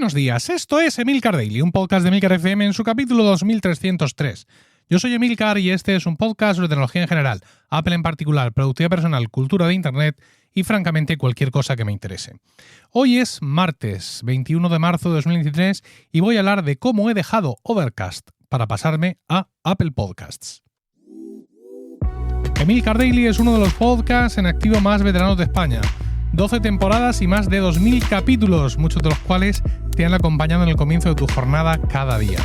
Buenos días, esto es Emilcar Daily, un podcast de Emilcar FM en su capítulo 2303. Yo soy Emilcar y este es un podcast sobre tecnología en general, Apple en particular, productividad personal, cultura de Internet y francamente cualquier cosa que me interese. Hoy es martes 21 de marzo de 2023 y voy a hablar de cómo he dejado Overcast para pasarme a Apple Podcasts. Emilcar Daily es uno de los podcasts en activo más veteranos de España. 12 temporadas y más de 2000 capítulos, muchos de los cuales te han acompañado en el comienzo de tu jornada cada día.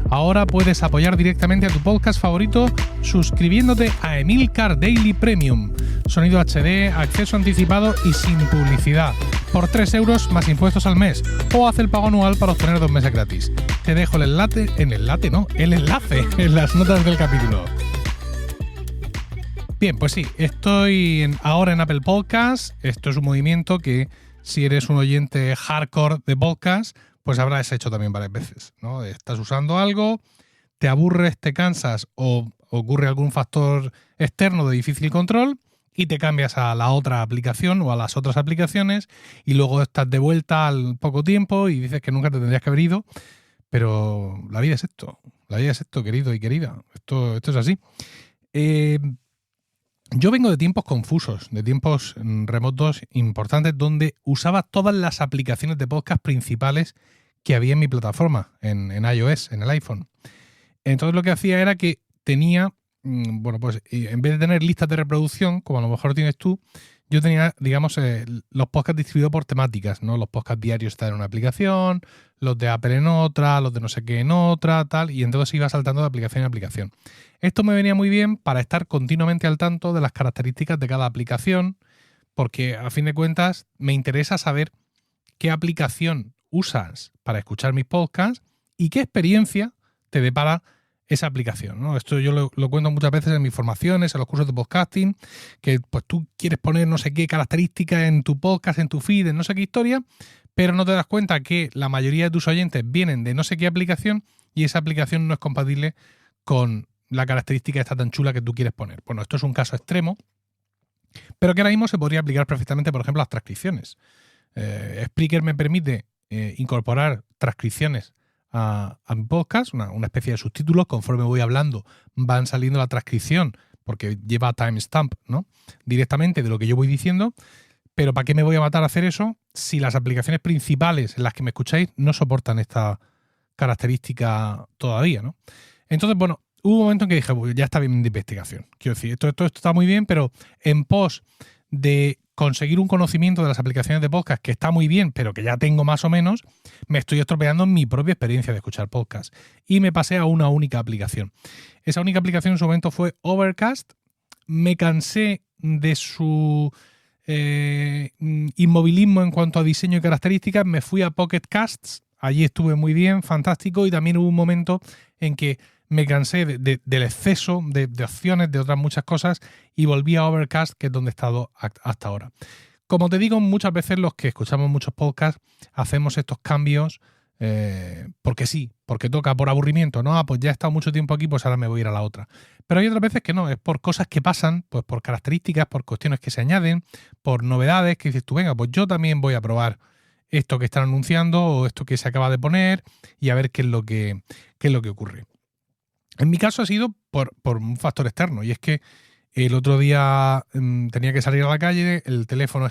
Ahora puedes apoyar directamente a tu podcast favorito suscribiéndote a Emilcar Daily Premium. Sonido HD, acceso anticipado y sin publicidad. Por 3 euros más impuestos al mes. O haz el pago anual para obtener 2 meses gratis. Te dejo el enlace en las notas del capítulo. Bien, pues sí, estoy ahora en Apple Podcasts. Esto es un movimiento que, si eres un oyente hardcore de podcast, pues habrás hecho también varias veces, ¿no? Estás usando algo, te aburres, te cansas o ocurre algún factor externo de difícil control y te cambias a la otra aplicación o a las otras aplicaciones y luego estás de vuelta al poco tiempo y dices que nunca te tendrías que haber ido. Pero la vida es esto, querido y querida. Esto es así. Yo vengo de tiempos confusos, de tiempos remotos importantes donde usaba todas las aplicaciones de podcast principales que había en mi plataforma, en iOS, en el iPhone. Entonces lo que hacía era que tenía, pues en vez de tener listas de reproducción, como a lo mejor tienes tú, yo tenía, digamos, los podcasts distribuidos por temáticas, ¿no? Los podcasts diarios están en una aplicación, los de Apple en otra, los de no sé qué en otra, tal, y entonces iba saltando de aplicación en aplicación. Esto me venía muy bien para estar continuamente al tanto de las características de cada aplicación, porque a fin de cuentas me interesa saber qué aplicación usas para escuchar mis podcasts y qué experiencia te depara esa aplicación, ¿no? Esto yo lo cuento muchas veces en mis formaciones, en los cursos de podcasting, que pues tú quieres poner no sé qué características en tu podcast, en tu feed, en no sé qué historia, pero no te das cuenta que la mayoría de tus oyentes vienen de no sé qué aplicación y esa aplicación no es compatible con la característica esta tan chula que tú quieres poner. Bueno, esto es un caso extremo, pero que ahora mismo se podría aplicar perfectamente, por ejemplo, a las transcripciones. Spreaker me permite incorporar transcripciones a mi podcast, una especie de subtítulos. Conforme voy hablando van saliendo la transcripción porque lleva timestamp, ¿no? Directamente de lo que yo voy diciendo. Pero ¿para qué me voy a matar a hacer eso si las aplicaciones principales en las que me escucháis no soportan esta característica todavía, ¿no? Entonces, bueno, hubo un momento en que dije, pues ya está bien de investigación. Quiero decir, esto está muy bien, pero en pos de conseguir un conocimiento de las aplicaciones de podcast que está muy bien, pero que ya tengo más o menos, me estoy estropeando mi propia experiencia de escuchar podcast. Y me pasé a una única aplicación. Esa única aplicación en su momento fue Overcast. Me cansé de su inmovilismo en cuanto a diseño y características. Me fui a Pocket Casts. Allí estuve muy bien, fantástico. Y también hubo un momento en que me cansé del exceso de opciones, de otras muchas cosas, y volví a Overcast, que es donde he estado hasta ahora. Como te digo, muchas veces los que escuchamos muchos podcasts hacemos estos cambios porque sí, porque toca, por aburrimiento, ¿no? Pues ya he estado mucho tiempo aquí, pues ahora me voy a ir a la otra. Pero hay otras veces que no, es por cosas que pasan, pues por características, por cuestiones que se añaden, por novedades, que dices tú, venga, pues yo también voy a probar esto que están anunciando o esto que se acaba de poner y a ver qué es lo que ocurre. En mi caso ha sido por un factor externo, y es que el otro día tenía que salir a la calle, el teléfono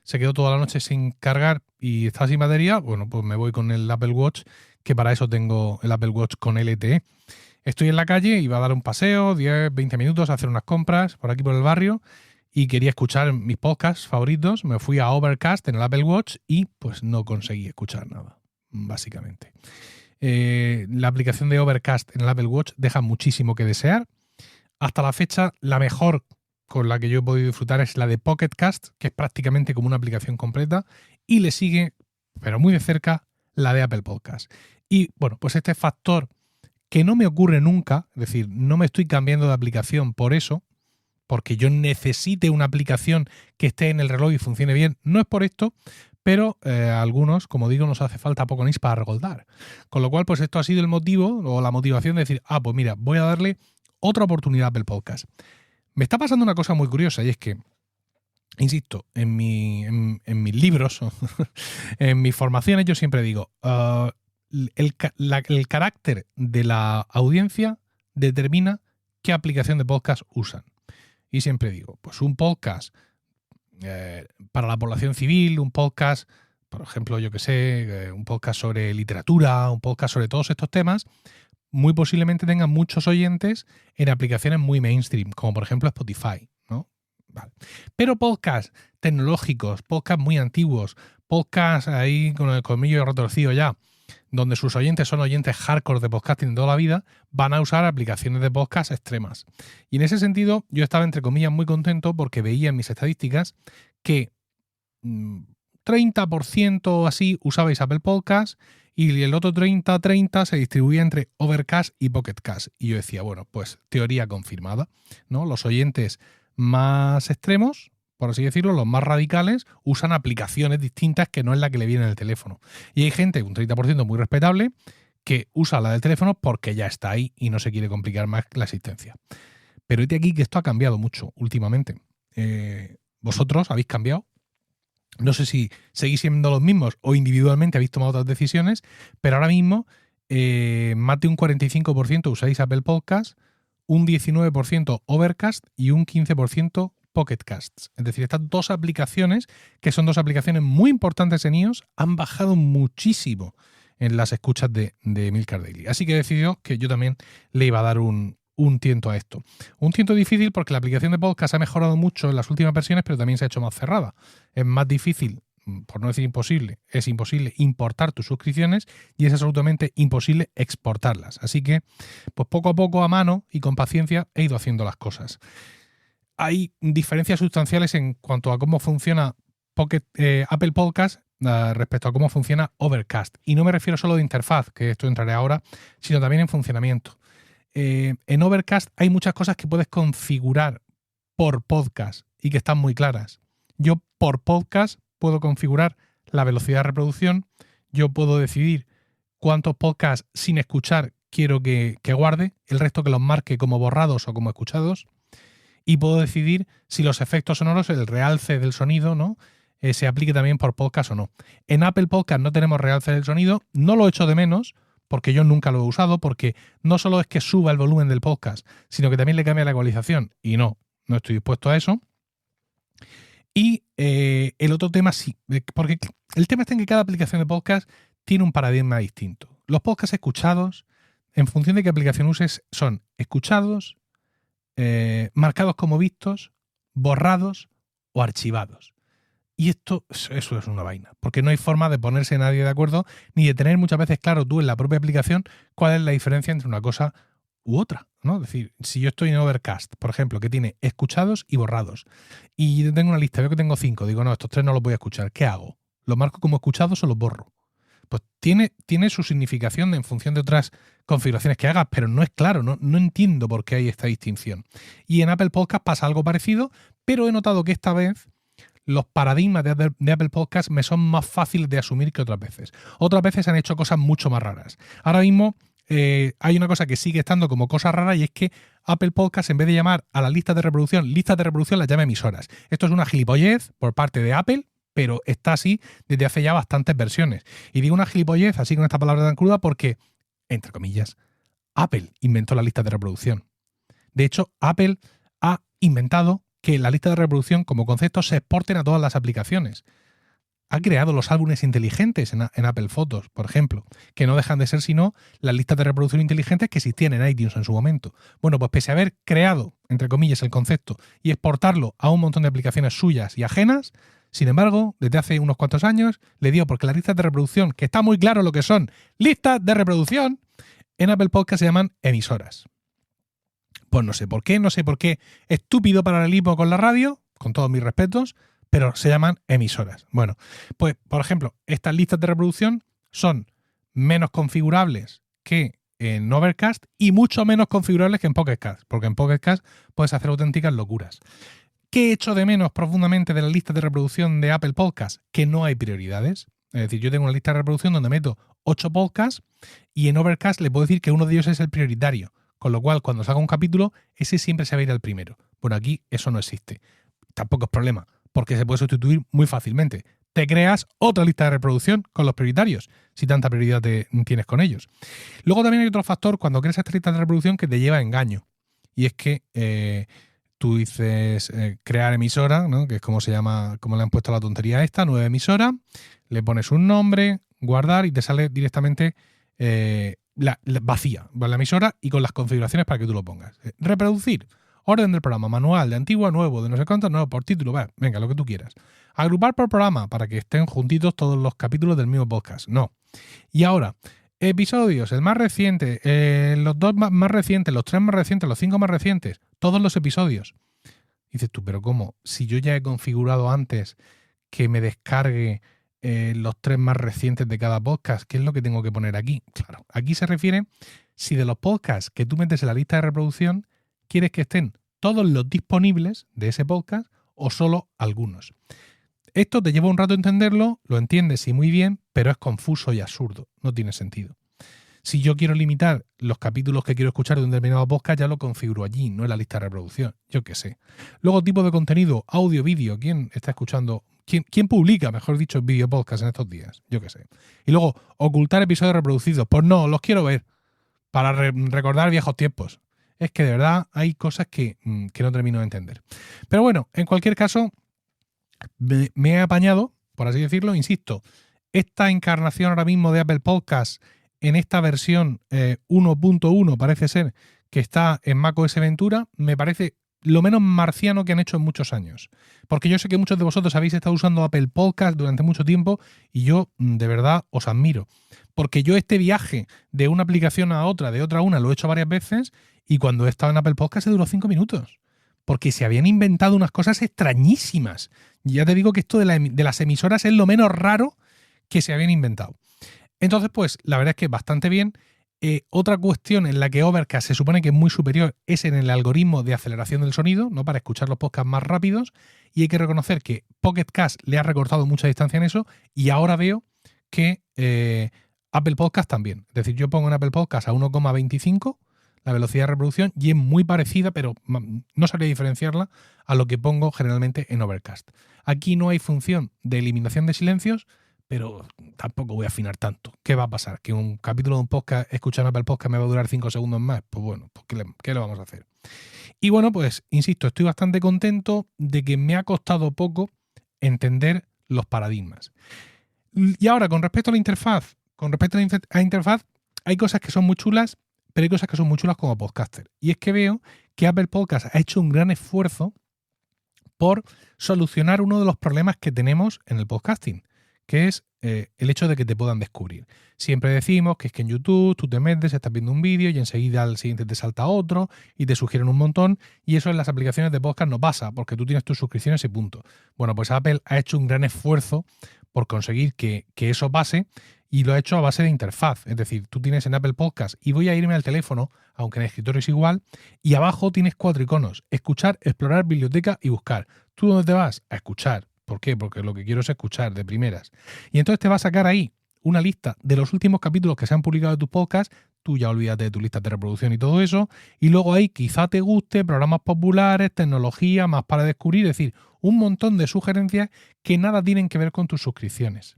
se quedó toda la noche sin cargar y estaba sin batería. Bueno, pues me voy con el Apple Watch, que para eso tengo el Apple Watch con LTE. Estoy en la calle, iba a dar un paseo, 10, 20 minutos, a hacer unas compras por aquí por el barrio y quería escuchar mis podcasts favoritos. Me fui a Overcast en el Apple Watch y pues no conseguí escuchar nada, básicamente. La aplicación de Overcast en el Apple Watch deja muchísimo que desear. Hasta la fecha, la mejor con la que yo he podido disfrutar es la de Pocket Cast, que es prácticamente como una aplicación completa, y le sigue, pero muy de cerca, la de Apple Podcast. Y bueno, pues este factor que no me ocurre nunca, es decir, no me estoy cambiando de aplicación por eso, porque yo necesite una aplicación que esté en el reloj y funcione bien, no es por esto, pero a algunos, como digo, nos hace falta poco nis para regoldar. Con lo cual, pues esto ha sido el motivo o la motivación de decir, pues mira, voy a darle otra oportunidad a Apple Podcast. Me está pasando una cosa muy curiosa y es que insisto, en mis libros, en mis formaciones, yo siempre digo, el carácter de la audiencia determina qué aplicación de podcast usan. Y siempre digo, pues un podcast para la población civil, un podcast, por ejemplo, yo que sé, un podcast sobre literatura, un podcast sobre todos estos temas, muy posiblemente tengan muchos oyentes en aplicaciones muy mainstream, como por ejemplo Spotify, ¿no? Vale. Pero podcasts tecnológicos, podcasts muy antiguos, podcasts ahí con el colmillo retorcido ya, donde sus oyentes son oyentes hardcore de podcasting de toda la vida, van a usar aplicaciones de podcast extremas. Y en ese sentido, yo estaba, entre comillas, muy contento porque veía en mis estadísticas que 30% o así usabais Apple Podcast y el otro 30 se distribuía entre Overcast y Pocket Cast. Y yo decía, bueno, pues teoría confirmada, ¿no? Los oyentes más extremos, por así decirlo, los más radicales, usan aplicaciones distintas que no es la que le viene en el teléfono. Y hay gente, un 30% muy respetable, que usa la del teléfono porque ya está ahí y no se quiere complicar más la existencia. Pero este aquí que esto ha cambiado mucho últimamente. ¿Vosotros habéis cambiado? No sé si seguís siendo los mismos o individualmente habéis tomado otras decisiones, pero ahora mismo más de un 45% usáis Apple Podcasts, un 19% Overcast y un 15% Pocket Casts. Es decir, estas dos aplicaciones, que son dos aplicaciones muy importantes en iOS, han bajado muchísimo en las escuchas de Emilcar Daily. Así que he decidido que yo también le iba a dar un tiento a esto. Un tiento difícil porque la aplicación de podcast ha mejorado mucho en las últimas versiones, pero también se ha hecho más cerrada. Es más difícil, por no decir imposible, es imposible importar tus suscripciones y es absolutamente imposible exportarlas. Así que, pues poco a poco, a mano y con paciencia, he ido haciendo las cosas. Hay diferencias sustanciales en cuanto a cómo funciona Apple Podcast respecto a cómo funciona Overcast. Y no me refiero solo de interfaz, que esto entraré ahora, sino también en funcionamiento. En Overcast hay muchas cosas que puedes configurar por podcast y que están muy claras. Yo por podcast puedo configurar la velocidad de reproducción, yo puedo decidir cuántos podcasts sin escuchar quiero que guarde, el resto que los marque como borrados o como escuchados, y puedo decidir si los efectos sonoros, el realce del sonido, ¿no? Se aplique también por podcast o no. En Apple Podcast no tenemos realce del sonido, no lo echo de menos, porque yo nunca lo he usado, porque no solo es que suba el volumen del podcast, sino que también le cambia la ecualización, y no estoy dispuesto a eso. Y el otro tema sí, porque el tema está en que cada aplicación de podcast tiene un paradigma distinto. Los podcasts escuchados, en función de qué aplicación uses, son escuchados, marcados como vistos, borrados o archivados. Y eso es una vaina, porque no hay forma de ponerse nadie de acuerdo ni de tener muchas veces claro tú en la propia aplicación cuál es la diferencia entre una cosa u otra, ¿no? Es decir, si yo estoy en Overcast, por ejemplo, que tiene escuchados y borrados, y tengo una lista, veo que tengo 5, digo, no, estos 3 no los voy a escuchar, ¿qué hago? ¿Los marco como escuchados o los borro? Pues tiene su significación en función de otras configuraciones que hagas, pero no es claro, no entiendo por qué hay esta distinción. Y en Apple Podcast pasa algo parecido, pero he notado que esta vez los paradigmas de Apple Podcast me son más fáciles de asumir que otras veces. Otras veces han hecho cosas mucho más raras. Ahora mismo hay una cosa que sigue estando como cosa rara y es que Apple Podcast, en vez de llamar a las listas de reproducción las llama emisoras. Esto es una gilipollez por parte de Apple, pero está así desde hace ya bastantes versiones. Y digo una gilipollez así con esta palabra tan cruda porque, entre comillas, Apple inventó la lista de reproducción. De hecho, Apple ha inventado que la lista de reproducción como concepto se exporten a todas las aplicaciones. Ha creado los álbumes inteligentes en Apple Photos, por ejemplo, que no dejan de ser sino las listas de reproducción inteligentes que existían en iTunes en su momento. Bueno, pues pese a haber creado, entre comillas, el concepto y exportarlo a un montón de aplicaciones suyas y ajenas, sin embargo, desde hace unos cuantos años le dio porque las listas de reproducción, que está muy claro lo que son listas de reproducción, en Apple Podcast se llaman emisoras. Pues no sé por qué, estúpido paralelismo con la radio, con todos mis respetos, pero se llaman emisoras. Bueno, pues por ejemplo, estas listas de reproducción son menos configurables que en Overcast y mucho menos configurables que en Pocket Cast, porque en Pocket Cast puedes hacer auténticas locuras. ¿Qué echo de menos profundamente de la lista de reproducción de Apple Podcast? Que no hay prioridades. Es decir, yo tengo una lista de reproducción donde meto 8 podcasts y en Overcast le puedo decir que uno de ellos es el prioritario. Con lo cual, cuando salga un capítulo, ese siempre se va a ir al primero. Bueno, aquí eso no existe. Tampoco es problema, porque se puede sustituir muy fácilmente. Te creas otra lista de reproducción con los prioritarios, si tanta prioridad tienes con ellos. Luego también hay otro factor cuando creas esta lista de reproducción que te lleva a engaño. Y es que tú dices crear emisora, ¿no? Que es como se llama, como le han puesto la tontería esta, nueva emisora, le pones un nombre, guardar y te sale directamente la vacía, la emisora y con las configuraciones para que tú lo pongas. Reproducir, orden del programa, manual, de antiguo a nuevo, de no sé cuánto, no, por título, venga, lo que tú quieras. Agrupar por programa para que estén juntitos todos los capítulos del mismo podcast, no. Y ahora, episodios, el más reciente, los 2 más recientes, los 3 más recientes, los 5 más recientes, todos los episodios. Dices tú, pero ¿cómo? Si yo ya he configurado antes que me descargue los 3 más recientes de cada podcast, ¿qué es lo que tengo que poner aquí? Claro, aquí se refiere si de los podcasts que tú metes en la lista de reproducción quieres que estén todos los disponibles de ese podcast o solo algunos. Esto te lleva un rato entenderlo, lo entiendes y muy bien, pero es confuso y absurdo, no tiene sentido. Si yo quiero limitar los capítulos que quiero escuchar de un determinado podcast, ya lo configuro allí, no en la lista de reproducción, yo qué sé. Luego, tipo de contenido, audio, vídeo, ¿quién está escuchando? ¿Quién publica, mejor dicho, video podcast en estos días? Yo qué sé. Y luego, ocultar episodios reproducidos. Pues no, los quiero ver para recordar viejos tiempos. Es que de verdad hay cosas que no termino de entender. Pero bueno, en cualquier caso, me he apañado, por así decirlo, insisto, esta encarnación ahora mismo de Apple Podcasts en esta versión 1.1 parece ser que está en macOS Ventura, me parece lo menos marciano que han hecho en muchos años. Porque yo sé que muchos de vosotros habéis estado usando Apple Podcast durante mucho tiempo y yo de verdad os admiro. Porque yo este viaje de una aplicación a otra, de otra a una, lo he hecho varias veces y cuando he estado en Apple Podcast se duró 5 minutos. Porque se habían inventado unas cosas extrañísimas. Ya te digo que esto de las emisoras es lo menos raro que se habían inventado. Entonces, pues, la verdad es que bastante bien. Otra cuestión en la que Overcast se supone que es muy superior es en el algoritmo de aceleración del sonido, ¿no? Para escuchar los podcasts más rápidos. Y hay que reconocer que Pocket Cast le ha recortado mucha distancia en eso. Y ahora veo que Apple Podcast también. Es decir, yo pongo en Apple Podcast a 1,25 la velocidad de reproducción y es muy parecida, pero no sabría diferenciarla a lo que pongo generalmente en Overcast. Aquí no hay función de eliminación de silencios, pero tampoco voy a afinar tanto. ¿Qué va a pasar? ¿Que un capítulo de un podcast escuchando Apple Podcast me va a durar 5 segundos más? Pues bueno, pues ¿qué le vamos a hacer? Y bueno, pues insisto, estoy bastante contento de que me ha costado poco entender los paradigmas. Y ahora, con respecto a la interfaz, hay cosas que son muy chulas, pero hay cosas que son muy chulas como podcaster. Y es que veo que Apple Podcast ha hecho un gran esfuerzo por solucionar uno de los problemas que tenemos en el podcasting, que es el hecho de que te puedan descubrir. Siempre decimos que es que en YouTube tú te metes, estás viendo un vídeo y enseguida al siguiente te salta otro y te sugieren un montón, y eso en las aplicaciones de podcast no pasa porque tú tienes tus suscripciones y punto. Bueno, pues Apple ha hecho un gran esfuerzo por conseguir que eso pase y lo ha hecho a base de interfaz. Es decir, tú tienes en Apple Podcast y voy a irme al teléfono, aunque en el escritorio es igual, y abajo tienes 4 iconos: escuchar, explorar, biblioteca y buscar. ¿Tú dónde te vas? A escuchar. ¿Por qué? Porque lo que quiero es escuchar de primeras. Y entonces te va a sacar ahí una lista de los últimos capítulos que se han publicado de tus podcasts. Tú ya olvídate de tu lista de reproducción y todo eso. Y luego ahí quizá te guste programas populares, tecnología, más para descubrir. Es decir, un montón de sugerencias que nada tienen que ver con tus suscripciones.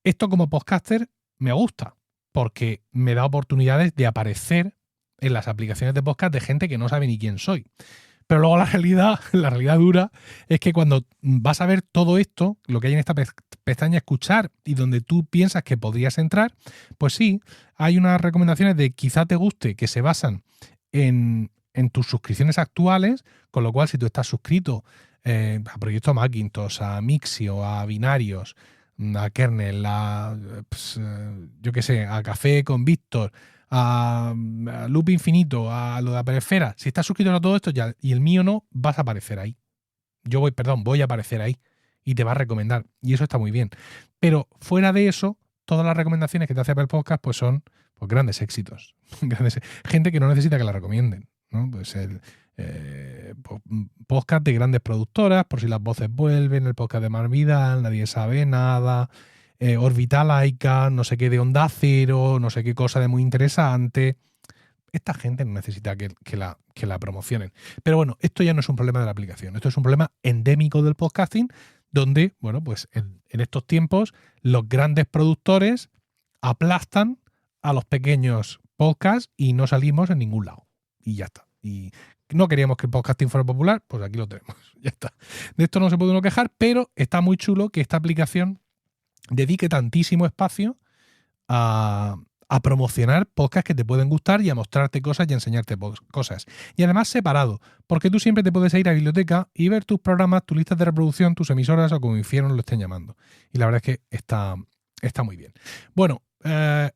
Esto como podcaster me gusta porque me da oportunidades de aparecer en las aplicaciones de podcast de gente que no sabe ni quién soy. Pero luego la realidad dura es que cuando vas a ver todo esto, lo que hay en esta pestaña escuchar y donde tú piensas que podrías entrar, pues sí, hay unas recomendaciones de quizá te guste que se basan en tus suscripciones actuales, con lo cual si tú estás suscrito a Proyecto Macintosh, a Mixio, a Binarios, a Kernel, yo qué sé, a Café con Víctor, a Loop Infinito, a lo de Apple Esfera, si estás suscrito a todo esto ya y el mío no, vas a aparecer ahí. Voy a aparecer ahí y te va a recomendar. Y eso está muy bien. Pero fuera de eso, todas las recomendaciones que te hace Apple Podcast pues son pues, grandes éxitos. Gente que no necesita que la recomienden, ¿no? Pues podcast de grandes productoras, por si las voces vuelven, el podcast de Mar Vidal, Nadie sabe nada, Orbitalaica, no sé qué de Onda Cero, no sé qué cosa de muy interesante. esta gente no necesita que la promocionen. Pero bueno, esto ya no es un problema de la aplicación, esto es un problema endémico del podcasting, donde, bueno, pues en estos tiempos los grandes productores aplastan a los pequeños podcasts y no salimos en ningún lado. Y ya está. Y no queríamos que el podcasting fuera popular, pues aquí lo tenemos. Ya está. De esto no se puede uno quejar, pero está muy chulo que esta aplicación dedique tantísimo espacio a promocionar podcasts que te pueden gustar y a mostrarte cosas y a enseñarte cosas. Y además separado, porque tú siempre te puedes ir a la biblioteca y ver tus programas, tus listas de reproducción, tus emisoras o como infierno lo estén llamando. Y la verdad es que está muy bien. Bueno,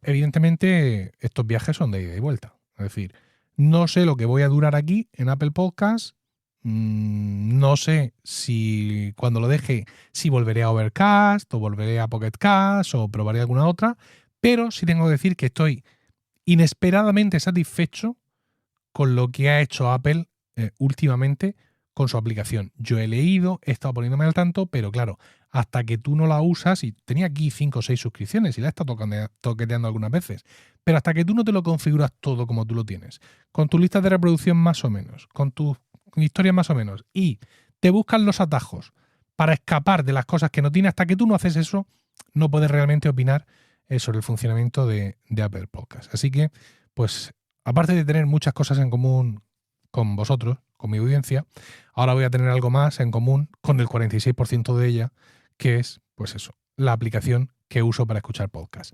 evidentemente estos viajes son de ida y vuelta. Es decir, no sé lo que voy a durar aquí en Apple Podcasts. No sé si cuando lo deje, si volveré a Overcast o volveré a Pocket Cast o probaré alguna otra. Pero sí tengo que decir que estoy inesperadamente satisfecho con lo que ha hecho Apple últimamente con su aplicación. Yo he leído, he estado poniéndome al tanto, pero claro, hasta que tú no la usas, y tenía aquí 5 o 6 suscripciones y la he estado toqueteando algunas veces, pero hasta que tú no te lo configuras todo como tú lo tienes, con tu lista de reproducción más o menos, con tu historia más o menos, y te buscan los atajos para escapar de las cosas que no tienes, hasta que tú no haces eso, no puedes realmente opinar sobre el funcionamiento de Apple Podcast. Así que, pues, aparte de tener muchas cosas en común con vosotros, con mi audiencia, ahora voy a tener algo más en común con el 46% de ella, que es, pues eso, la aplicación que uso para escuchar podcast.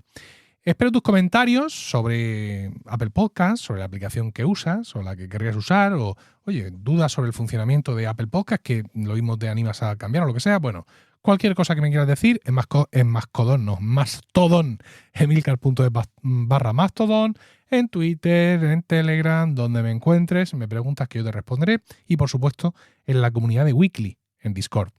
Espero tus comentarios sobre Apple Podcast, sobre la aplicación que usas o la que querrías usar, o, oye, dudas sobre el funcionamiento de Apple Podcast, que lo mismo te animas a cambiar o lo que sea. Bueno, cualquier cosa que me quieras decir en Mastodon, emilcar.es/Mastodon, en Twitter, en Telegram, donde me encuentres, me preguntas que yo te responderé, y por supuesto en la comunidad de Weekly, en Discord.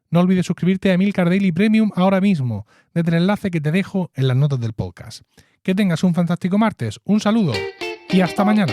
No olvides suscribirte a Emilcar Daily Premium ahora mismo, desde el enlace que te dejo en las notas del podcast. Que tengas un fantástico martes, un saludo y hasta mañana.